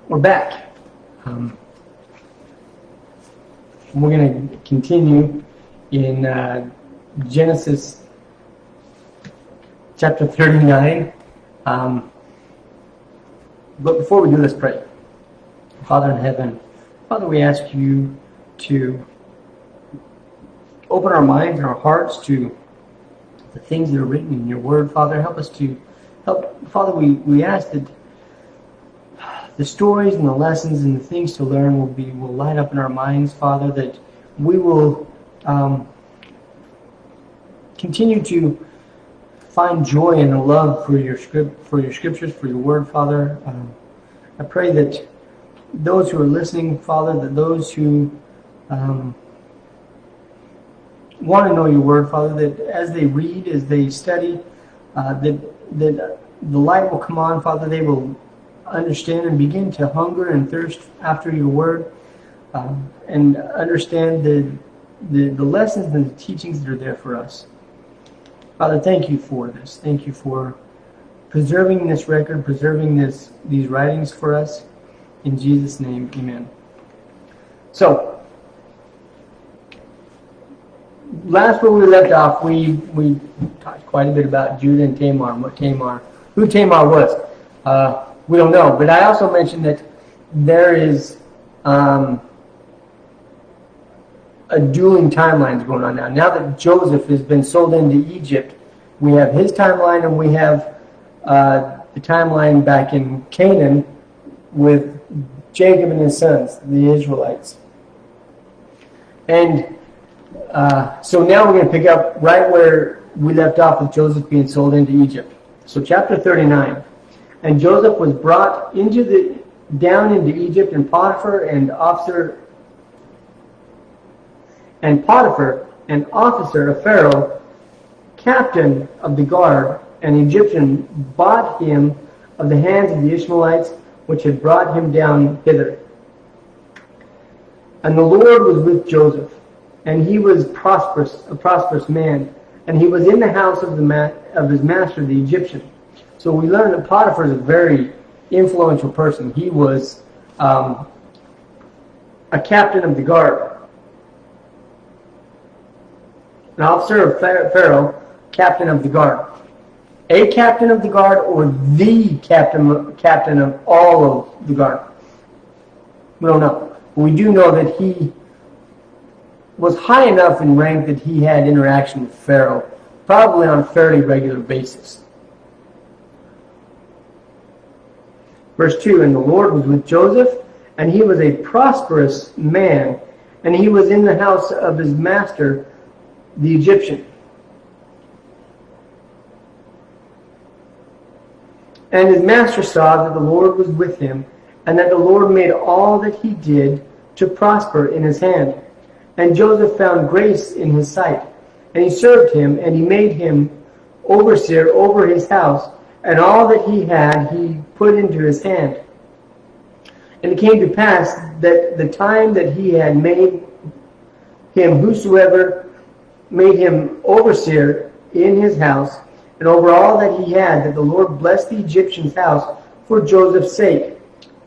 We're back. We're going to continue in Genesis chapter 39. But before we do, let's pray. Father in heaven, Father, we ask you to open our minds and our hearts to the things that are written in your word. Father, help us to help. Father, we ask that the stories and the lessons and the things to learn will light up in our minds, Father, that we will continue to find joy and a love for your scriptures, for your word, Father. I pray that those who are listening, Father, that those who want to know your word, Father, that as they read, as they study, that the light will come on, Father. They will understand and begin to hunger and thirst after your word, and understand the lessons and the teachings that are there for us. Father, thank you for this. Thank you for preserving this record, preserving these writings for us. In Jesus' name, amen. So, last where we left off, we talked quite a bit about Judah and Tamar, and who Tamar was. We don't know, but I also mentioned that there is a dueling timelines going on now. Now that Joseph has been sold into Egypt, we have his timeline and we have the timeline back in Canaan with Jacob and his sons, the Israelites. And so now we're going to pick up right where we left off with Joseph being sold into Egypt. So chapter 39. And Joseph was brought down into Egypt, and Potiphar, an officer of Pharaoh, captain of the guard, an Egyptian, bought him of the hands of the Ishmaelites, which had brought him down hither. And the Lord was with Joseph, and he was a prosperous man, and he was in the house of his master, the Egyptian. So we learn that Potiphar is a very influential person. He was a captain of the guard. An officer of Pharaoh, captain of the guard. A captain of the guard, or the captain of all of the guard. We don't know. But we do know that he was high enough in rank that he had interaction with Pharaoh, probably on a fairly regular basis. Verse 2, and the Lord was with Joseph, and he was a prosperous man, and he was in the house of his master, the Egyptian. And his master saw that the Lord was with him, and that the Lord made all that he did to prosper in his hand. And Joseph found grace in his sight, and he served him, and he made him overseer over his house, and all that he had he put into his hand. And it came to pass that the time that he had made him whosoever made him overseer in his house, and over all that he had, that the Lord blessed the Egyptian's house for Joseph's sake.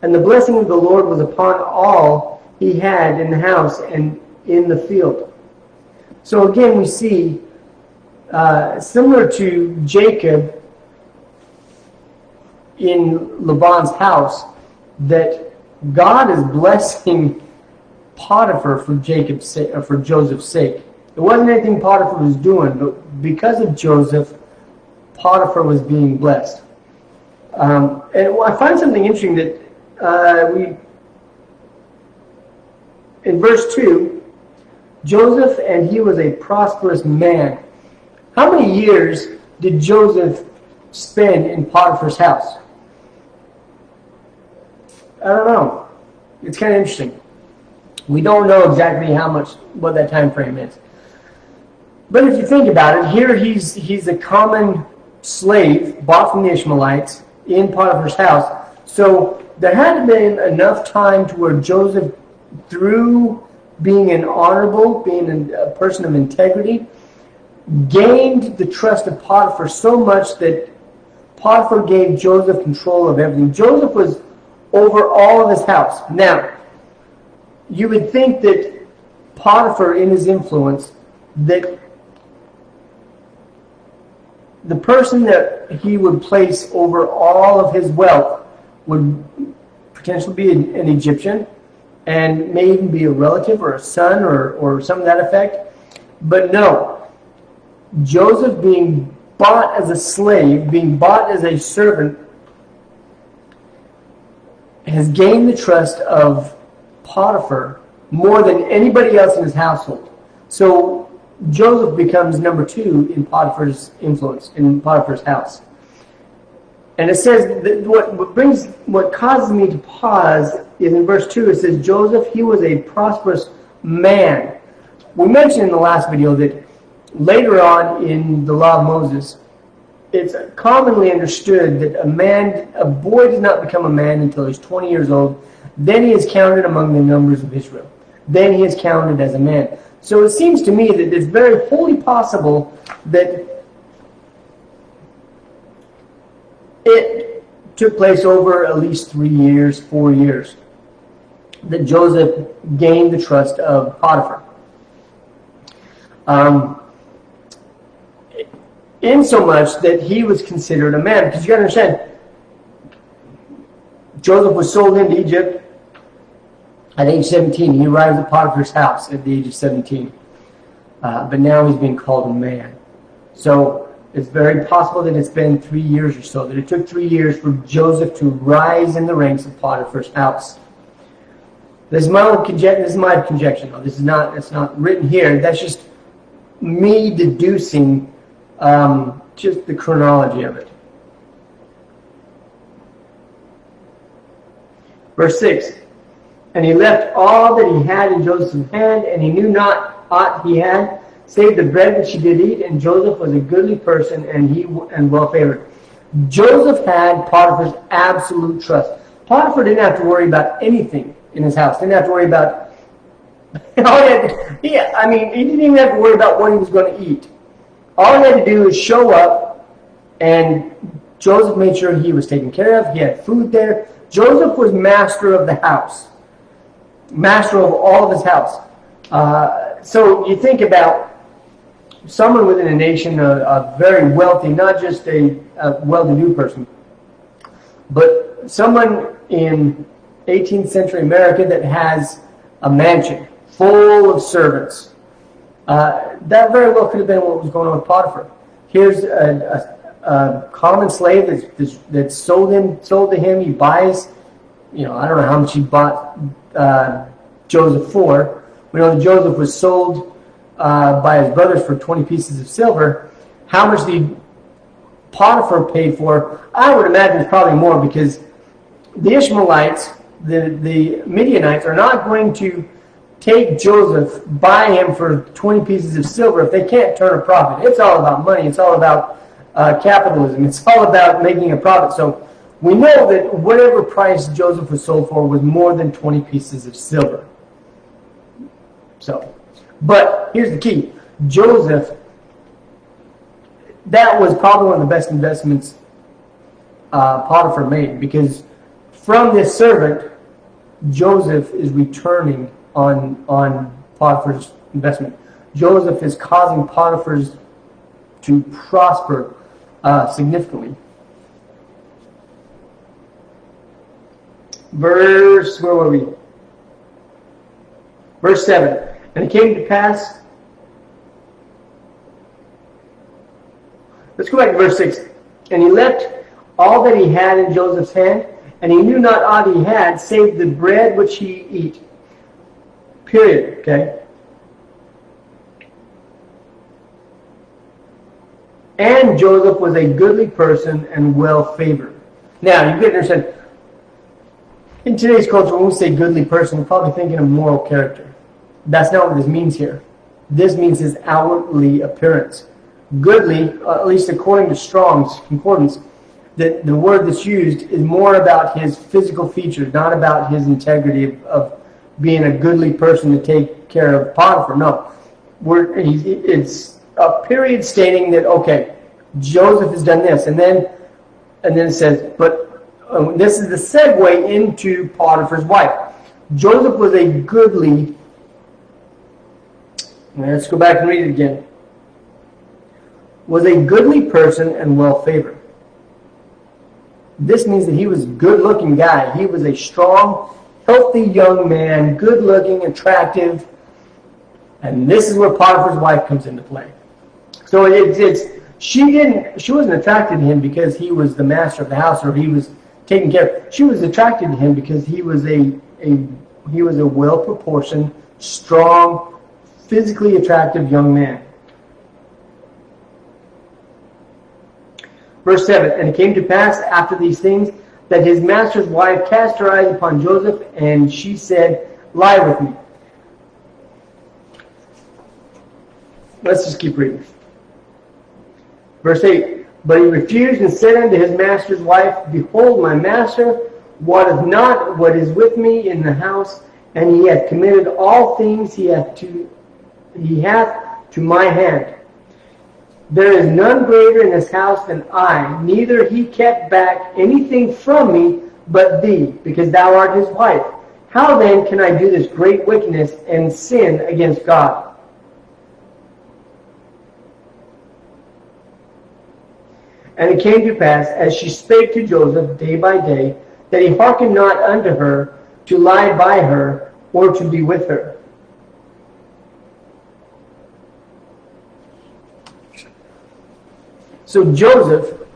And the blessing of the Lord was upon all he had in the house and in the field. So again, we see, similar to Jacob in Laban's house, that God is blessing Potiphar for Joseph's sake. It wasn't anything Potiphar was doing, but because of Joseph, Potiphar was being blessed. And I find something interesting that in verse 2, Joseph, and he was a prosperous man. How many years did Joseph spend in Potiphar's house? I don't know. It's kind of interesting. We don't know exactly what that time frame is. But if you think about it, here he's a common slave bought from the Ishmaelites in Potiphar's house. So there had been enough time to where Joseph, through being being a person of integrity, gained the trust of Potiphar so much that Potiphar gave Joseph control of everything. Joseph was over all of his house. Now, you would think that Potiphar, in his influence, that the person that he would place over all of his wealth would potentially be an Egyptian, and may even be a relative or a son or something to that effect. But no, Joseph being bought as a slave, being bought as a servant, has gained the trust of Potiphar more than anybody else in his household. So Joseph becomes number 2 in Potiphar's influence, in Potiphar's house. And it says that what causes me to pause is in verse 2. It says, Joseph, he was a prosperous man. We mentioned in the last video that later on in the law of Moses, it's commonly understood that a boy does not become a man until he's 20 years old. Then he is counted among the numbers of Israel. Then he is counted as a man. So it seems to me that it's very wholly possible that it took place over at least 3 years, 4 years, that Joseph gained the trust of Potiphar. In so much that he was considered a man. Because you got to understand, Joseph was sold into Egypt at age 17. He arrives at Potiphar's house at the age of 17. But now he's being called a man. So it's very possible that it's been 3 years or so, that it took 3 years for Joseph to rise in the ranks of Potiphar's house. This is my own conjecture. This is my conjecture. No, it's not written here. That's just me deducing just the chronology of it. Verse 6. And he left all that he had in Joseph's hand, and he knew not aught he had, save the bread which he did eat. And Joseph was a goodly person, and well favored. Joseph had Potiphar's absolute trust. Potiphar didn't have to worry about anything in his house. Didn't have to worry about. He didn't even have to worry about what he was going to eat. All he had to do was show up, and Joseph made sure he was taken care of. He had food there. Joseph was master of the house, master of all of his house. So you think about someone within a nation, a very wealthy, not just a well-to-do person, but someone in 18th century America that has a mansion full of servants. That very well could have been what was going on with Potiphar. Here's a common slave that's sold to him. He buys, I don't know how much he bought Joseph for. We know that Joseph was sold by his brothers for 20 pieces of silver. How much did Potiphar pay for? I would imagine it's probably more, because the Ishmaelites, the Midianites, are not going to take Joseph, buy him for 20 pieces of silver if they can't turn a profit. It's all about money. It's all about capitalism. It's all about making a profit. So we know that whatever price Joseph was sold for was more than 20 pieces of silver. So, but here's the key. Joseph, that was probably one of the best investments Potiphar made, because from this servant, Joseph is returning on Potiphar's investment. Joseph is causing Potiphar's to prosper significantly. Where were we? Verse 7. And it came to pass. Let's go back to verse 6. And he left all that he had in Joseph's hand, and he knew not aught he had, save the bread which he eat. Period. Okay? And Joseph was a goodly person and well favored. Now, you get to understand, in today's culture, when we say goodly person, we're probably thinking of moral character. That's not what this means here. This means his outwardly appearance. Goodly, at least according to Strong's Concordance, that the word that's used is more about his physical features, not about his integrity of being a goodly person to take care of Potiphar. No. It's a period stating that, okay, Joseph has done this. And then it says, but this is the segue into Potiphar's wife. Joseph was a goodly, let's go back and read it again, was a goodly person and well-favored. This means that he was a good-looking guy. He was a strong, healthy young man, good-looking, attractive. And this is where Potiphar's wife comes into play. So she wasn't attracted to him because he was the master of the house or he was taking care of. She was attracted to him because he was a well-proportioned, strong, physically attractive young man. Verse 7, and it came to pass after these things that his master's wife cast her eyes upon Joseph, and she said, lie with me. Let's just keep reading. Verse 8, but he refused and said unto his master's wife, behold, my master wotteth not what is with me in the house, and he hath committed all things he hath to my hand. There is none greater in this house than I, neither he kept back anything from me but thee, because thou art his wife. How then can I do this great wickedness and sin against God? And it came to pass, as she spake to Joseph day by day, that he hearkened not unto her to lie by her or to be with her. So Joseph,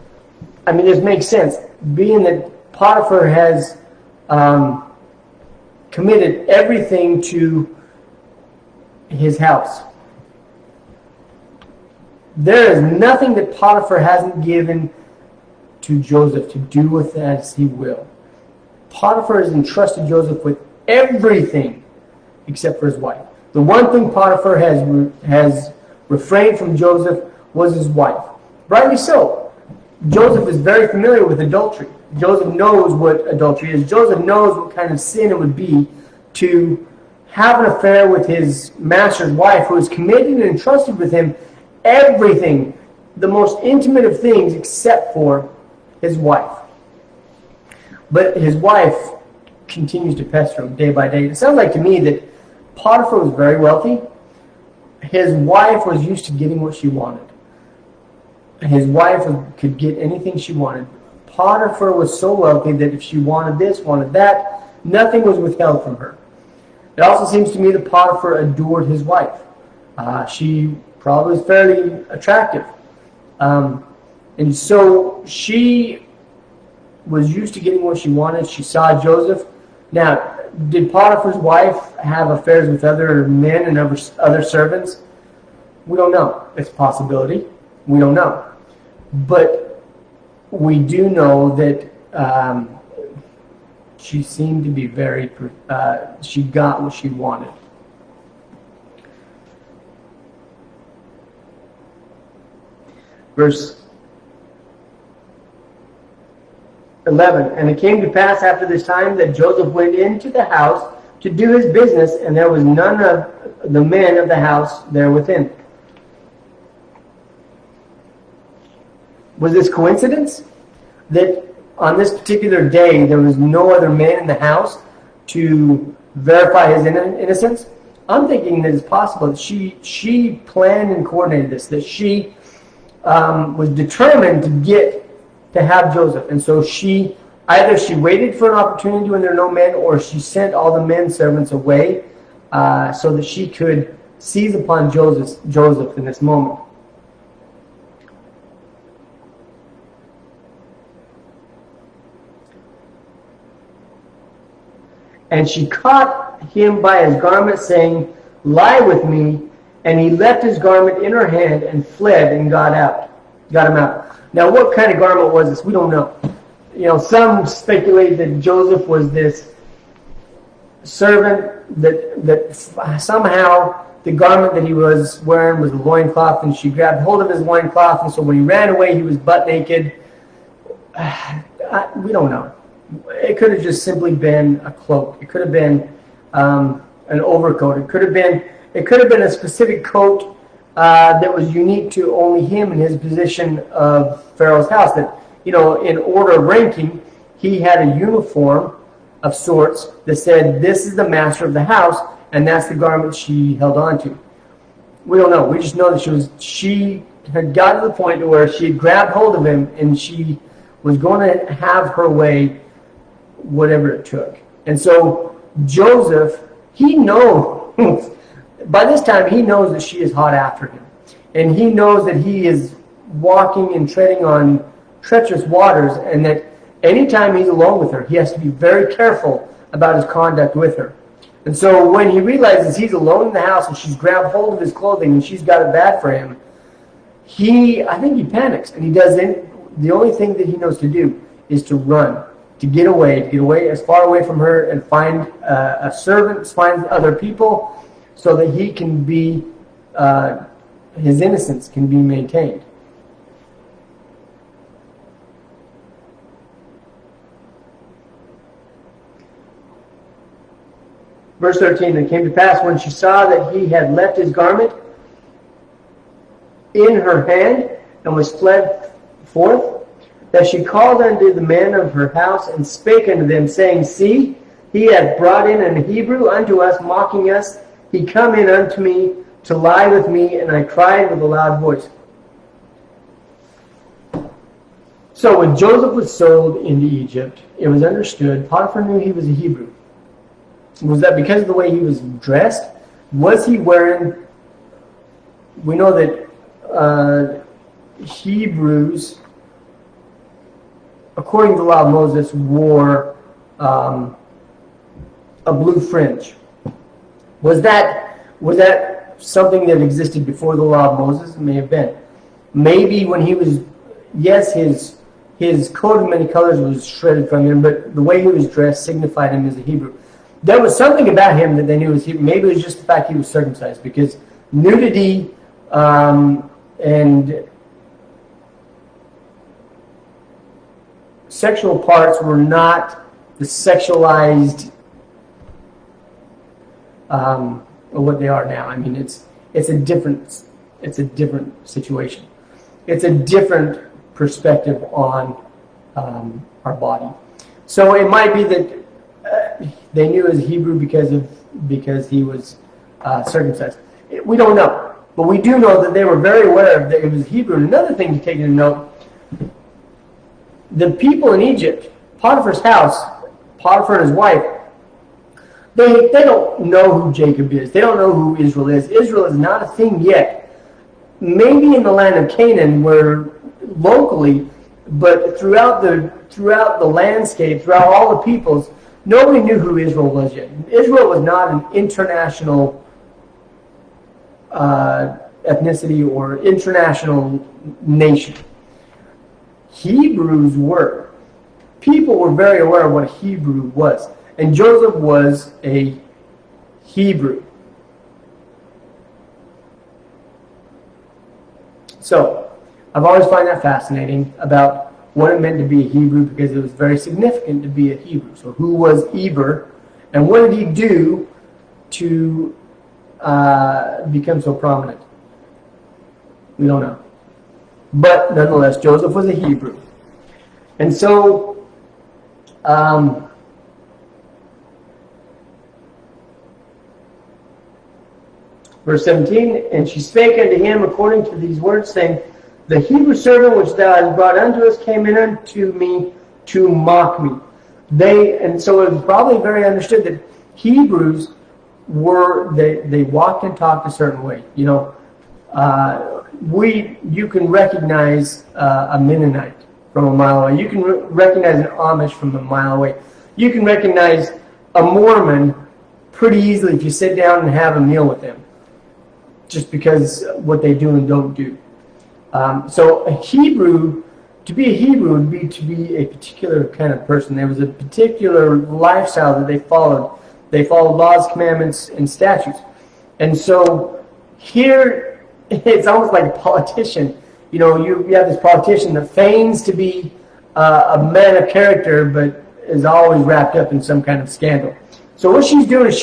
this makes sense, being that Potiphar has committed everything to his house. There is nothing that Potiphar hasn't given to Joseph to do with as he will. Potiphar has entrusted Joseph with everything except for his wife. The one thing Potiphar has refrained from Joseph was his wife. Rightly so. Joseph is very familiar with adultery. Joseph knows what adultery is. Joseph knows what kind of sin it would be to have an affair with his master's wife, who is committed and entrusted with him everything, the most intimate of things, except for his wife. But his wife continues to pester him day by day. It sounds like to me that Potiphar was very wealthy. His wife was used to getting what she wanted. His wife could get anything she wanted. Potiphar was so wealthy that if she wanted this, wanted that, nothing was withheld from her. It also seems to me that Potiphar adored his wife. She probably was fairly attractive. And so she was used to getting what she wanted. She saw Joseph. Now, did Potiphar's wife have affairs with other men and other servants? We don't know. It's a possibility. We don't know. But we do know that she seemed to be very, she got what she wanted. Verse 11, and it came to pass after this time that Joseph went into the house to do his business, and there was none of the men of the house there within. Was this coincidence that on this particular day there was no other man in the house to verify his innocence? I'm thinking that it's possible that she planned and coordinated this, that she was determined to have Joseph, and so she waited for an opportunity when there were no men, or she sent all the men servants away so that she could seize upon Joseph in this moment. And she caught him by his garment, saying, lie with me. And he left his garment in her hand and fled and got him out. Now, what kind of garment was this? We don't know. Some speculate that Joseph was this servant that somehow the garment that he was wearing was a loincloth, and she grabbed hold of his loincloth, and so when he ran away, he was butt naked. We don't know. It could have just simply been a cloak. It could have been an overcoat. It could have been a specific coat that was unique to only him and his position of Pharaoh's house. That in order of ranking, he had a uniform of sorts that said, this is the master of the house, and that's the garment she held on to. We don't know. We just know that she had gotten to the point to where she had grabbed hold of him, and she was going to have her way, whatever it took. And so Joseph, he knows, by this time he knows that she is hot after him. And he knows that he is walking and treading on treacherous waters, and that anytime he's alone with her, he has to be very careful about his conduct with her. And so when he realizes he's alone in the house and she's grabbed hold of his clothing and she's got it bad for him, I think he panics, and he does the only thing that he knows to do is to run, to get away as far away from her and find a servant, find other people, so that he can be, his innocence can be maintained. Verse 13, it came to pass when she saw that he had left his garment in her hand and was fled forth, that she called unto the men of her house and spake unto them, saying, See, he hath brought in an Hebrew unto us, mocking us. He come in unto me to lie with me, and I cried with a loud voice. So when Joseph was sold into Egypt, it was understood, Potiphar knew he was a Hebrew. Was that because of the way he was dressed? Was he wearing... We know that Hebrews, according to the law of Moses, wore a blue fringe. Was that something that existed before the law of Moses? It may have been. Maybe when he was... Yes, his coat of many colors was shredded from him, but the way he was dressed signified him as a Hebrew. There was something about him that they knew was Hebrew. Maybe it was just the fact he was circumcised, because nudity and sexual parts were not the sexualized what they are now. I mean, it's a different situation. It's a different perspective on our body. So it might be that they knew as Hebrew because he was circumcised. We don't know, but we do know that they were very aware that it was Hebrew. And another thing to take into note: the people in Egypt, Potiphar's house, Potiphar and his wife, they don't know who Jacob is. They don't know who Israel is. Israel is not a thing yet. Maybe in the land of Canaan, where locally, but throughout the landscape, throughout all the peoples, nobody knew who Israel was yet. Israel was not an international ethnicity or international nation. Hebrews were. People were very aware of what a Hebrew was. And Joseph was a Hebrew. So, I've always found that fascinating about what it meant to be a Hebrew, because it was very significant to be a Hebrew. So who was Eber, and what did he do to become so prominent? We don't know. But nonetheless, Joseph was a Hebrew. And so, verse 17, and she spake unto him according to these words, saying, The Hebrew servant which thou hast brought unto us came in unto me to mock me. And so it was probably very understood that Hebrews they walked and talked a certain way. You know, you can recognize a Mennonite from a mile away. You can recognize an Amish from a mile away. You can recognize a Mormon pretty easily if you sit down and have a meal with them, just because what they do and don't do. So a Hebrew, to be a Hebrew would be to be a particular kind of person. There was a particular lifestyle that they followed. They followed laws, commandments, and statutes. And so here, it's almost like a politician. You know, you have this politician that feigns to be a man of character, but is always wrapped up in some kind of scandal. So what she's doing is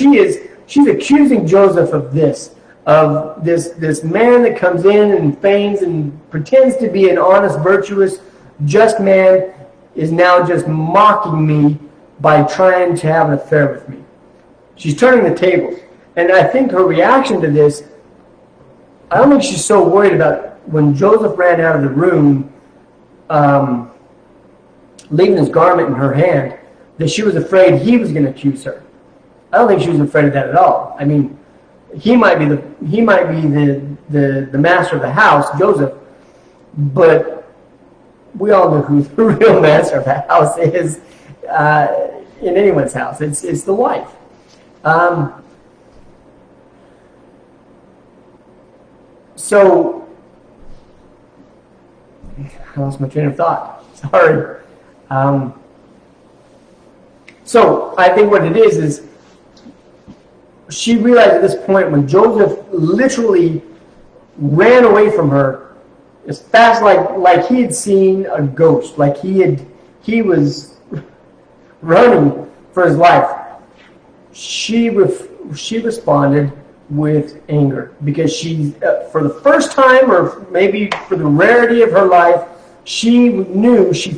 she's accusing Joseph of this man that comes in and feigns and pretends to be an honest, virtuous, just man, is now just mocking me by trying to have an affair with me. She's turning the tables. And I think her reaction to this, I don't think she's so worried about when Joseph ran out of the room, leaving his garment in her hand, that she was afraid he was going to accuse her. I don't think she was afraid of that at all. I mean, he might be the master of the house, Joseph, but we all know who the real master of the house is in anyone's house. It's the wife. So I lost my train of thought. Sorry. So I think what it is she realized at this point when Joseph literally ran away from her as fast, like he had seen a ghost, like he was running for his life. She responded with anger because she, for the first time, or maybe for the rarity of her life, she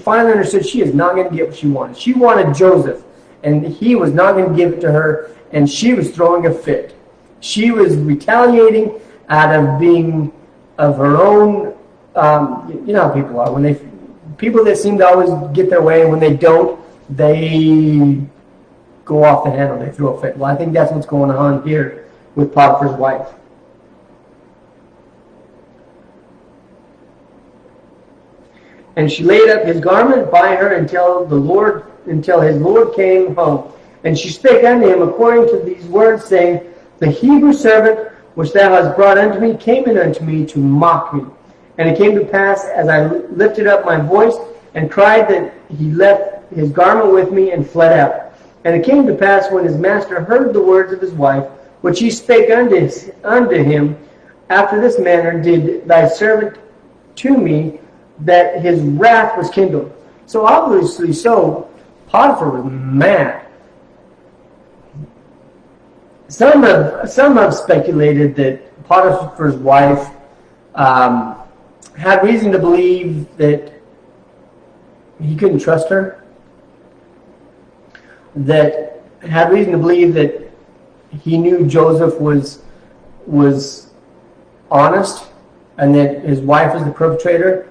finally understood she is not going to get what she wanted. She wanted Joseph, and he was not going to give it to her, and she was throwing a fit. She was retaliating out of her own, you know how people are. People that seem to always get their way, and when they don't, they go off the handle, they throw a fit. Well, I think that's what's going on here with Potiphar's wife. And she laid up his garment by her until his Lord came home. And she spake unto him according to these words, saying, The Hebrew servant which thou hast brought unto me came in unto me to mock me. And it came to pass, as I lifted up my voice and cried, that he left his garment with me and fled out. And it came to pass, when his master heard the words of his wife, which he spake unto him, after this manner did thy servant to me, that his wrath was kindled. So obviously Potiphar was mad. Some have speculated that Potiphar's wife had reason to believe that he couldn't trust her, that had reason to believe that he knew Joseph was honest and that his wife was the perpetrator.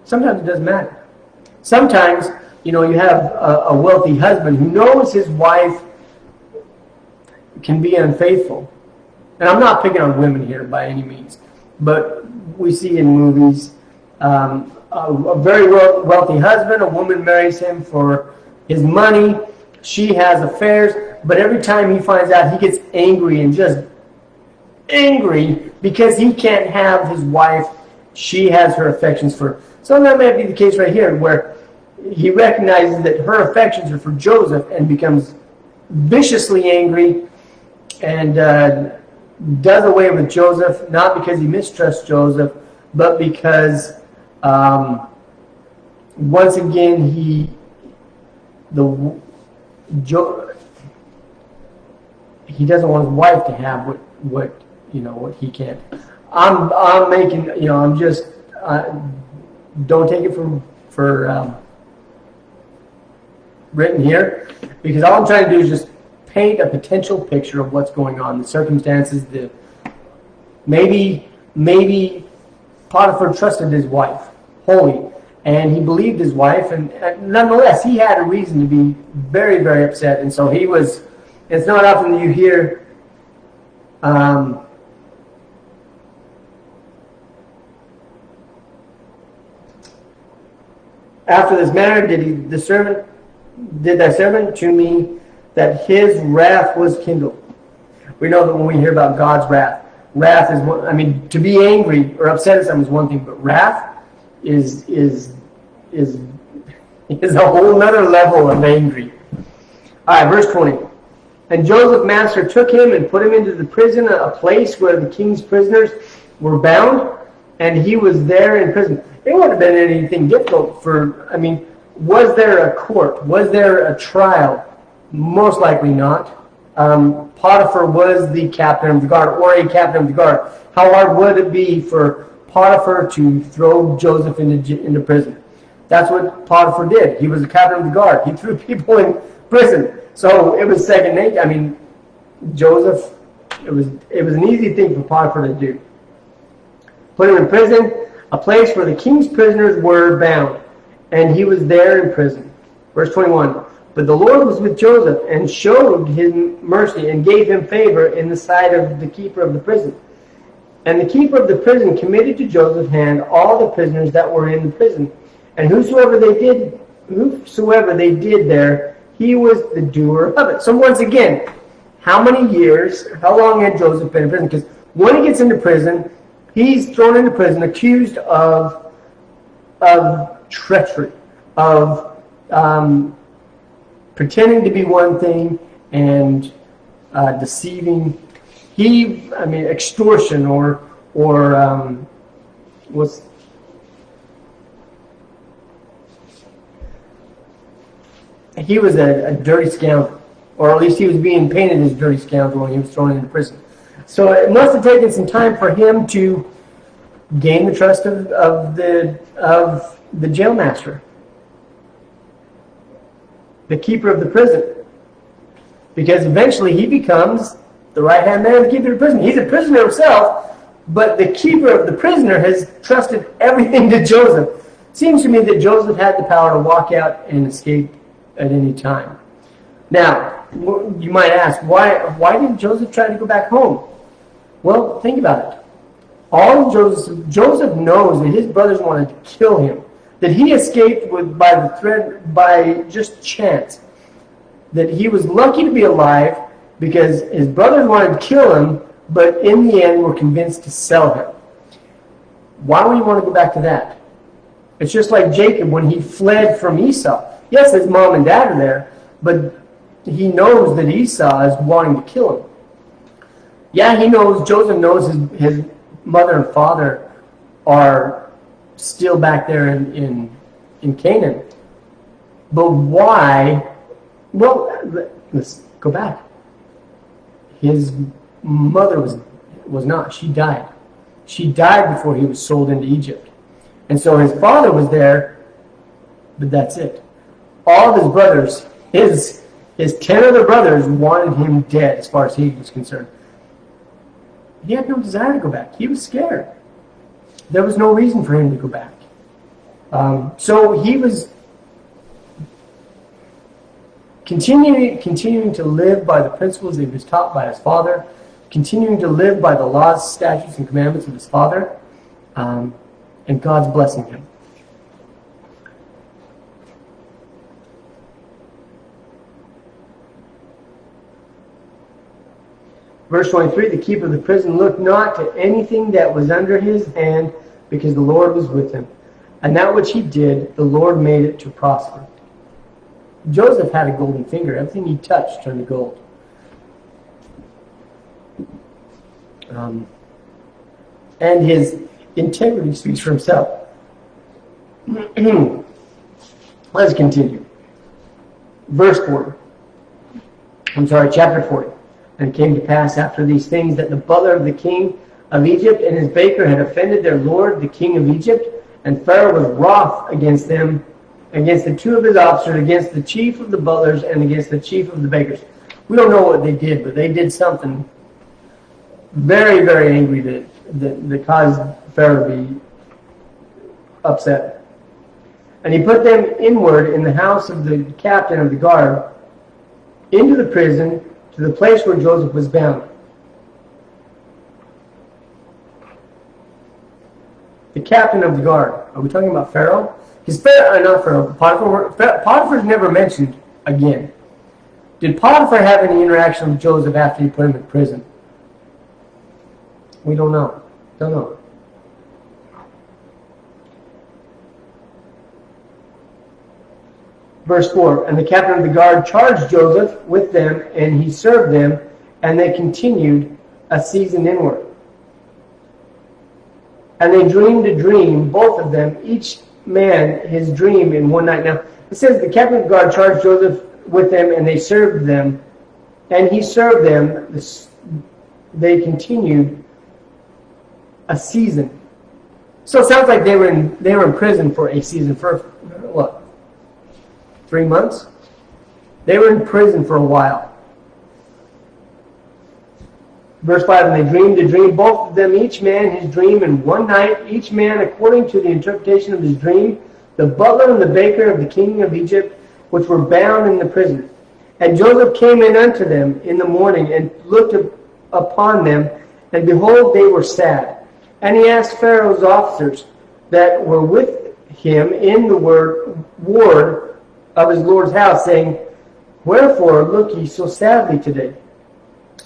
Sometimes it doesn't matter. Sometimes, you have a wealthy husband who knows his wife can be unfaithful. And I'm not picking on women here by any means, but we see in movies a very wealthy husband, a woman marries him for his money, she has affairs, but every time he finds out, he gets angry and just angry because he can't have his wife. She has her affections for. So that might be the case right here, where he recognizes that her affections are for Joseph and becomes viciously angry and does away with Joseph, not because he mistrusts Joseph, but because once again he doesn't want his wife to have what he can't. I'm making, I'm just don't take it for written here, because all I'm trying to do is just paint a potential picture of what's going on, the circumstances. Maybe Potiphar trusted his wife wholly, and he believed his wife, and nonetheless he had a reason to be very, very upset. And so he was. It's not often that you hear after this manner did thy servant to me, that his wrath was kindled. We know that when we hear about God's wrath is one. To be angry or upset at something is one thing, but wrath is a whole nother level of angry. All right, verse 20. And Joseph master took him and put him into the prison, a place where the king's prisoners were bound, and he was there in prison. It wouldn't have been anything difficult was there a court? Was there a trial? Most likely not. Potiphar was the captain of the guard, or a captain of the guard. How hard would it be for Potiphar to throw Joseph into prison. That's what Potiphar did. He was the captain of the guard. He threw people in prison. So it was second nature. I mean, Joseph, it was an easy thing for Potiphar to do. Put him in prison, a place where the king's prisoners were bound, and he was there in prison. Verse 21. But the Lord was with Joseph and showed him mercy and gave him favor in the sight of the keeper of the prison. And the keeper of the prison committed to Joseph's hand all the prisoners that were in the prison. And whosoever they did there, he was the doer of it. So once again, how long had Joseph been in prison? Because when he gets into prison, he's thrown into prison accused of treachery, of pretending to be one thing and deceiving. Extortion he was a dirty scoundrel, or at least he was being painted as a dirty scoundrel when he was thrown into prison. So it must have taken some time for him to gain the trust of the jailmaster, the keeper of the prison, because eventually he becomes the right-hand man of the keeper of the prison. He's a prisoner himself, but the keeper of the prisoner has trusted everything to Joseph. It seems to me that Joseph had the power to walk out and escape at any time. Now, you might ask, why did Joseph try to go back home? Well, think about it. Joseph knows that his brothers wanted to kill him, that he escaped by just chance, that he was lucky to be alive because his brothers wanted to kill him, but in the end were convinced to sell him. Why would he want to go back to that? It's just like Jacob when he fled from Esau. Yes, his mom and dad are there, but he knows that Esau is wanting to kill him. Yeah, Joseph knows his mother and father are still back there in Canaan. But why? Well, let's go back. His mother was not. She died. She died before he was sold into Egypt. And so his father was there, but that's it. All of his brothers, his 10 other brothers wanted him dead as far as he was concerned. He had no desire to go back. He was scared. There was no reason for him to go back. So he was continuing to live by the principles that he was taught by his father, continuing to live by the laws, statutes, and commandments of his father, and God's blessing him. Verse 23, the keeper of the prison looked not to anything that was under his hand, because the Lord was with him. And that which he did, the Lord made it to prosper. Joseph had a golden finger. Everything he touched turned to gold. And his integrity speaks for himself. Let's continue. Chapter 40. And it came to pass after these things that the butler of the king of Egypt and his baker had offended their lord, the king of Egypt, and Pharaoh was wroth against them, against the two of his officers, against the chief of the butlers, and against the chief of the bakers. We don't know what they did, but they did something very, very angry that caused Pharaoh to be upset. And he put them inward in the house of the captain of the guard, into the prison, to the place where Joseph was bound. The captain of the guard. Are we talking about Pharaoh? Potiphar's never mentioned again. Did Potiphar have any interaction with Joseph after he put him in prison? We don't know. Don't know. Verse 4, and the captain of the guard charged Joseph with them, and he served them, and they continued a season inward. And they dreamed a dream, both of them, each man his dream in one night. Now, it says the captain of the guard charged Joseph with them, and they served them, and he served them. They continued a season. So it sounds like they were in prison for a season for what? 3 months? They were in prison for a while. Verse 5, and they dreamed a dream, both of them, each man his dream in one night, each man according to the interpretation of his dream, the butler and the baker of the king of Egypt, which were bound in the prison. And Joseph came in unto them in the morning, and looked upon them, and behold, they were sad. And he asked Pharaoh's officers that were with him in the ward of his Lord's house, saying, Wherefore look ye so sadly today?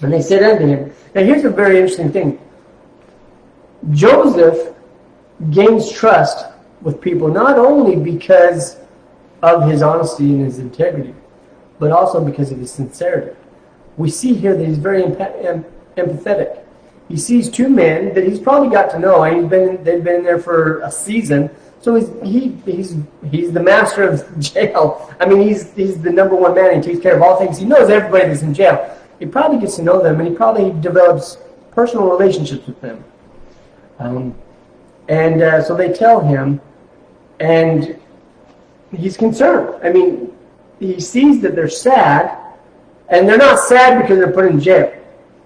And they said unto him, now here's a very interesting thing. Joseph gains trust with people not only because of his honesty and his integrity, but also because of his sincerity. We see here that he's very empathetic. He sees two men that he's probably got to know. They've been there for a season, so he's the master of jail. I mean, he's the number one man. He takes care of all things. He knows everybody that's in jail. He probably gets to know them, and he probably develops personal relationships with them. So they tell him, and he's concerned. I mean, he sees that they're sad, and they're not sad because they're put in jail.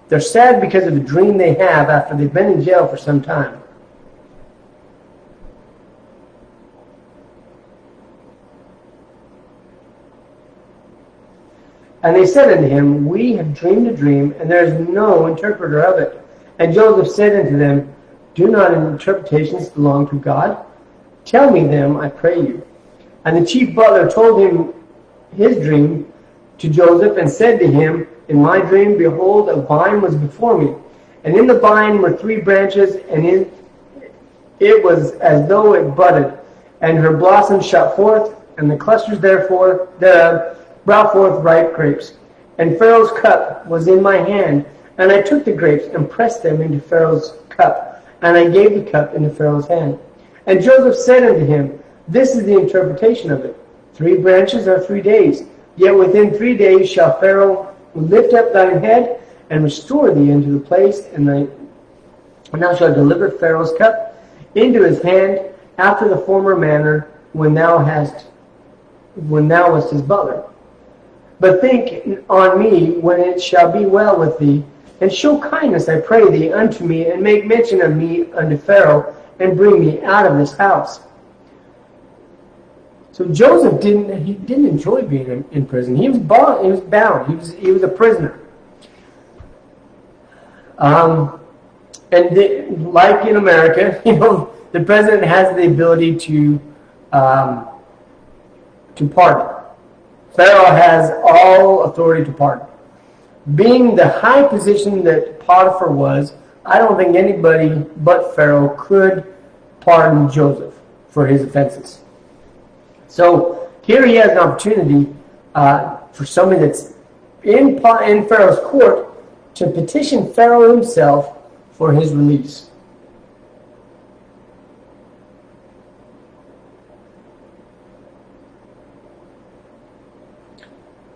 They're sad because of the dream they have after they've been in jail for some time. And they said unto him, We have dreamed a dream, and there is no interpreter of it. And Joseph said unto them, Do not interpretations belong to God? Tell me them, I pray you. And the chief butler told him his dream to Joseph, and said to him, In my dream, behold, a vine was before me, and in the vine were 3 branches, and it was as though it budded, and her blossoms shot forth, and the clusters thereof brought forth ripe grapes. And Pharaoh's cup was in my hand, and I took the grapes and pressed them into Pharaoh's cup, and I gave the cup into Pharaoh's hand. And Joseph said unto him, This is the interpretation of it. 3 branches are 3 days, yet within 3 days shall Pharaoh lift up thine head and restore thee into the place, and thou shalt deliver Pharaoh's cup into his hand after the former manner when thou wast his butler. But think on me when it shall be well with thee, and show kindness, I pray thee, unto me, and make mention of me unto Pharaoh, and bring me out of this house. So Joseph didn't enjoy being in prison. He was bound. He was a prisoner. Like in America, the president has the ability to pardon. Pharaoh has all authority to pardon. Being the high position that Potiphar was, I don't think anybody but Pharaoh could pardon Joseph for his offenses. So here he has an opportunity for somebody that's in Pharaoh's court to petition Pharaoh himself for his release.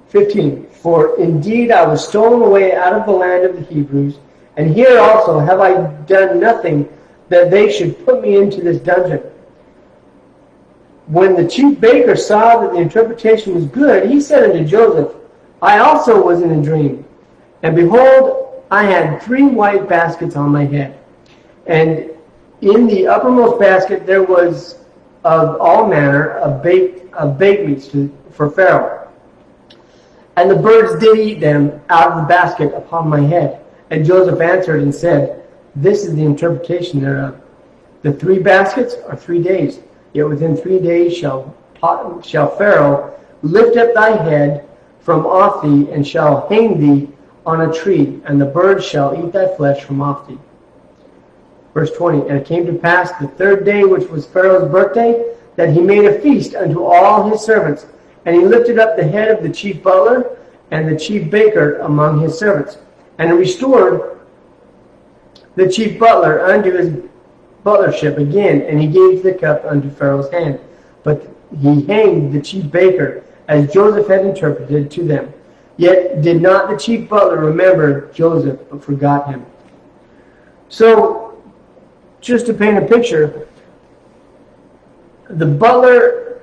"15. For indeed I was stolen away out of the land of the Hebrews, and here also have I done nothing that they should put me into this dungeon. When the chief baker saw that the interpretation was good, he said unto Joseph, I also was in a dream, and behold, I had 3 white baskets on my head, and in the uppermost basket there was of all manner of baked meats for Pharaoh. And the birds did eat them out of the basket upon my head. And Joseph answered and said, This is the interpretation thereof. The 3 baskets are 3 days. Yet within 3 days shall Pharaoh lift up thy head from off thee, and shall hang thee on a tree, and the birds shall eat thy flesh from off thee." Verse 20, "And it came to pass the 3rd day, which was Pharaoh's birthday, that he made a feast unto all his servants. And he lifted up the head of the chief butler and the chief baker among his servants. And he restored the chief butler unto his butlership again, and he gave the cup unto Pharaoh's hand. But he hanged the chief baker, as Joseph had interpreted to them. Yet did not the chief butler remember Joseph, but forgot him." So, just to paint a picture, the butler,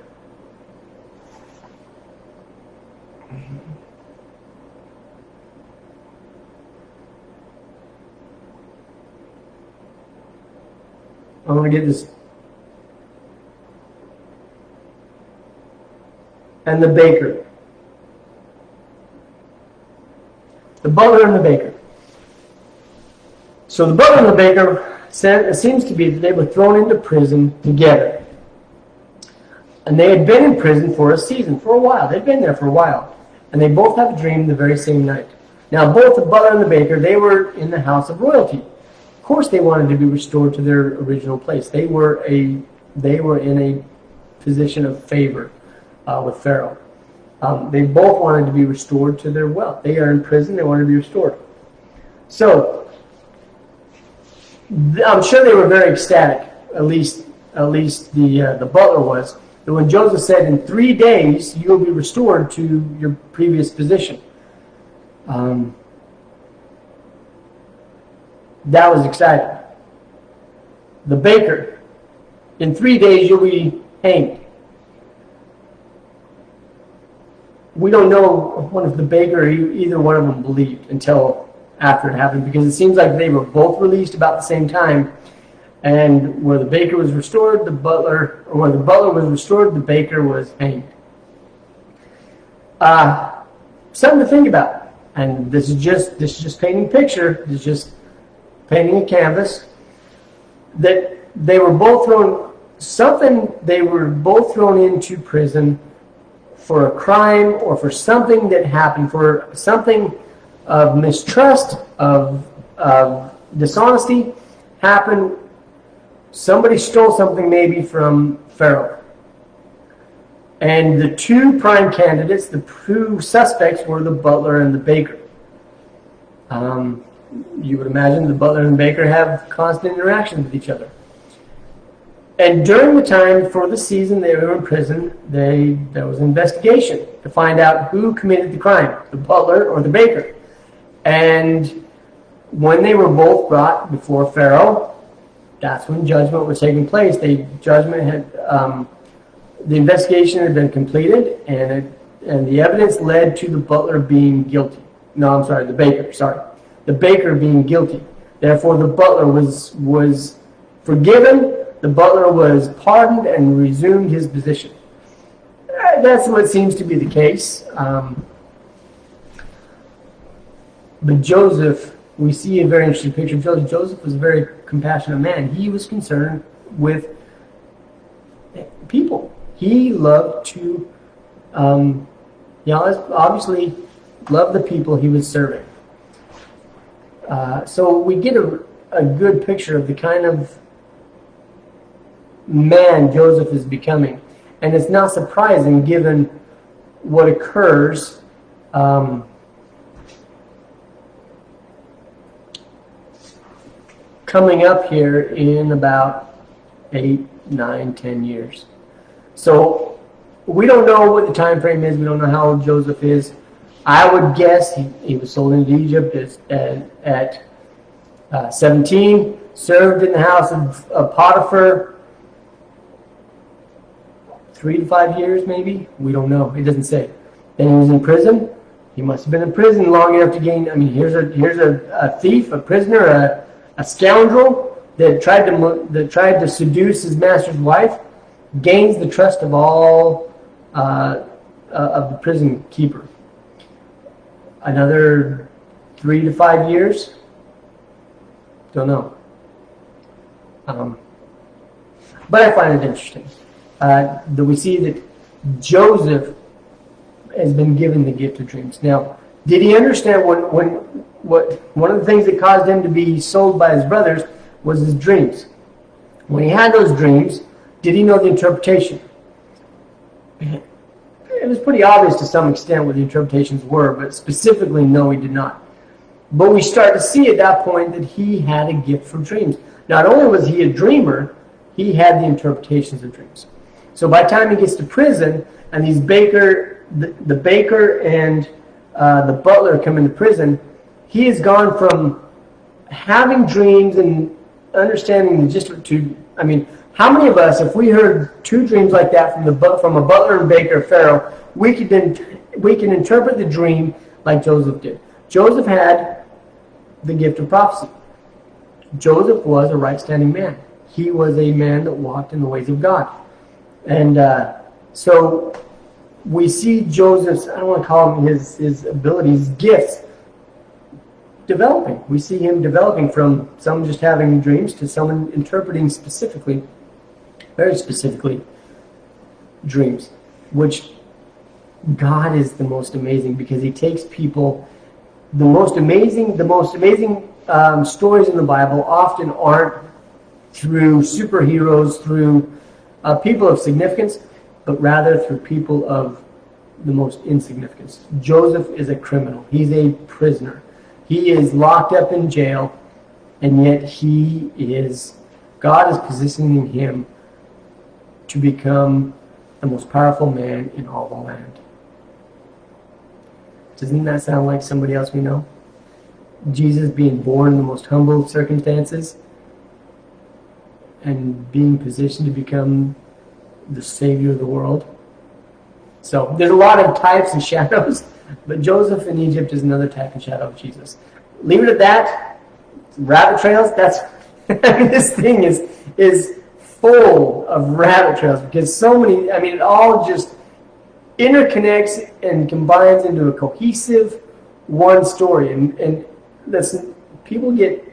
I'm going to get this, and the baker. The butler and the baker. So the butler and the baker said it seems to be that they were thrown into prison together. And they had been in prison for a season, for a while. They'd been there for a while. And they both have a dream the very same night. Now both the butler and the baker, they were in the house of royalty. Of course they wanted to be restored to their original place. They were in a position of favor with Pharaoh. They both wanted to be restored to their wealth. They are in prison. They wanted to be restored. So, I'm sure they were very ecstatic. At least the butler was. That when Joseph said, "In 3 days you will be restored to your previous position," that was exciting. The baker, "In 3 days you'll be hanged." We don't know what if the baker or either one of them believed until after it happened, because it seems like they were both released about the same time, and where the baker was restored, the butler was restored, the baker was hanged. Something to think about, and this is just painting a picture. This is just painting a canvas that they were both thrown into prison for a crime or for something that happened, for something of mistrust, of dishonesty happened. Somebody stole something maybe from Pharaoh. And the two prime candidates, the two suspects, were the butler and the baker. You would imagine the butler and the baker have constant interaction with each other. And during the time for the season they were in prison, there was an investigation to find out who committed the crime, the butler or the baker. And when they were both brought before Pharaoh, that's when judgment was taking place. The investigation had been completed, and the evidence led to the butler being guilty. No, I'm sorry, the baker. Sorry, the baker being guilty. Therefore, the butler was forgiven. The butler was pardoned and resumed his position. That's what seems to be the case. But Joseph, we see a very interesting picture of Joseph. Joseph was a very compassionate man. He was concerned with people. He loved to, obviously loved the people he was serving. So we get a good picture of the kind of man Joseph is becoming. And it's not surprising given what occurs coming up here in about 8, 9, 10 years. So we don't know what the time frame is. We don't know how old Joseph is. I would guess he was sold into Egypt at 17, served in the house of Potiphar 3 to 5 years maybe. We don't know. It doesn't say. Then he was in prison. He must have been in prison long enough to gain. I mean, here's a thief, a prisoner, a scoundrel that tried to seduce his master's wife, gains the trust of all of the prison keeper. Another 3 to 5 years. Don't know. But I find it interesting that we see that Joseph has been given the gift of dreams. Now, did he understand one of the things that caused him to be sold by his brothers was his dreams? When he had those dreams, did he know the interpretation? It was pretty obvious to some extent what the interpretations were, but specifically, no, he did not. But we start to see at that point that he had a gift for dreams. Not only was he a dreamer, he had the interpretations of dreams. So by the time he gets to prison, and the baker and the butler come into prison, he has gone from having dreams and understanding the gist to, How many of us, if we heard two dreams like that from a butler and baker Pharaoh, we can interpret the dream like Joseph did? Joseph had the gift of prophecy. Joseph was a right-standing man. He was a man that walked in the ways of God. And so we see Joseph's, I don't want to call him his abilities, gifts, developing. We see him developing from someone just having dreams to someone interpreting specifically, very specifically, dreams, which God is the most amazing, because he takes people, the most amazing stories in the Bible often aren't through superheroes, through people of significance, but rather through people of the most insignificance. Joseph is a criminal. He's a prisoner. He is locked up in jail, and yet God is positioning him to become the most powerful man in all the land. Doesn't that sound like somebody else we know? Jesus being born in the most humble circumstances and being positioned to become the Savior of the world. So there's a lot of types and shadows, but Joseph in Egypt is another type and shadow of Jesus. Leave it at that. Rabbit trails, that's this thing is full of rabbit trails, because so many, it all just interconnects and combines into a cohesive one story. And that's, people get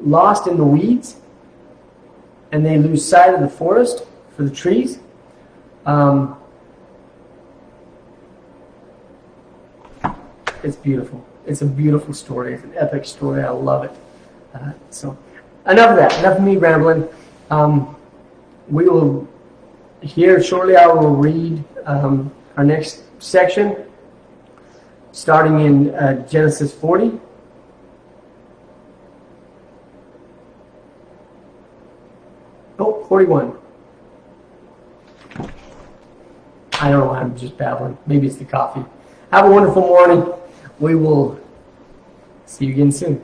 lost in the weeds, and they lose sight of the forest for the trees. It's beautiful. It's a beautiful story. It's an epic story. I love it. So enough of that. Enough of me rambling. We will, here shortly, I will read our next section, starting in Genesis 40. Oh, 41. I don't know, I'm just babbling. Maybe it's the coffee. Have a wonderful morning. We will see you again soon.